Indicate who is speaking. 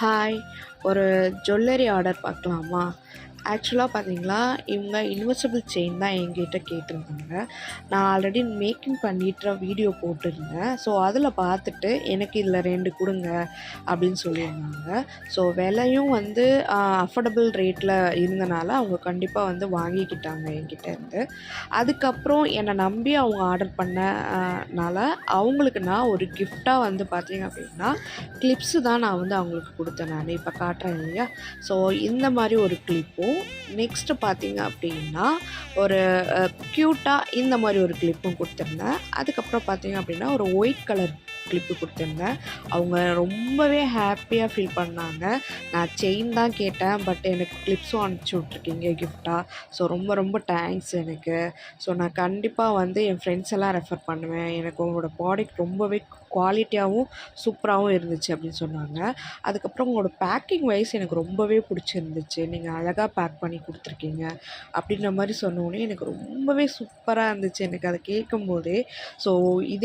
Speaker 1: Hi, ஒரு jewellery order பார்க்கலாமா? ஆக்சுவலா பார்த்தீங்களா, இவங்க இன்வெஸ்டிபிள் செயின் தான் என்கிட்ட கேட்டிருந்தாங்க. நான் ஆல்ரெடி மேக்கிங் பண்ணிட்டு வீடியோ போட்டிருந்தேன். ஸோ அதில் பார்த்துட்டு எனக்கு இதில் 2 குடுங்க அப்படின்னு சொல்லியிருந்தாங்க. ஸோ விலையும் வந்து அஃபோர்டபுள் ரேட்டில் இருந்தனால அவங்க கண்டிப்பாக வந்து வாங்கிக்கிட்டாங்க என்கிட்டேருந்து. அதுக்கப்புறம் என்னை நம்பி அவங்க ஆர்டர் பண்ணனால அவங்களுக்கு நான் ஒரு கிஃப்ட்டாக வந்து பார்த்தீங்க அப்படின்னா, கிளிப்ஸு தான் நான் வந்து அவங்களுக்கு குடுத்தேன் நானு. இப்ப காட்டுறேன் இல்லையா? ஸோ இந்த மாரி ஒரு கிளிப்பும், நெக்ஸ்ட்டு பார்த்தீங்க அப்படின்னா, ஒரு க்யூட்டா இந்த மாரி ஒரு கிளிப்பும் குடுத்துருந்தேன். அதுக்கப்புறம் பார்த்தீங்க அப்படின்னா, ஒரு ஒயிட் கலர் கிளிப்பு குடுத்துருந்தேன். அவங்க ரொம்பவே ஹேப்பியா ஃபீல் பண்ணாங்க. நான் செயின் தான் கேட்டேன். பட் எனக்கு கிளிப்ஸும் அனுப்பிச்சு விட்ருக்கீங்க கிஃப்ட்டா. ஸோ ரொம்ப ரொம்ப தேங்க்ஸ் எனக்கு. ஸோ நான் கண்டிப்பா வந்து என் ஃப்ரெண்ட்ஸ் எல்லாம் ரெஃபர் பண்ணுவேன். எனக்கு உங்களோட ப்ராடக்ட் ரொம்பவே குவாலிட்டியாவும், சூப்பராவும் இருந்துச்சு அப்படின்னு சொன்னாங்க. அதுக்கப்புறம் உங்களோட பேக்கிங் வைஸ் எனக்கு ரொம்பவே பிடிச்சிருந்துச்சு. நீங்க அழகா பேக் பண்ணி குடுத்துருக்கீங்க. அப்படின்ற மாரி சொன்னோனே எனக்கு ரொம்பவே சூப்பரா இருந்துச்சு எனக்கு அத கேட்கும்போதே. ஸோ இதே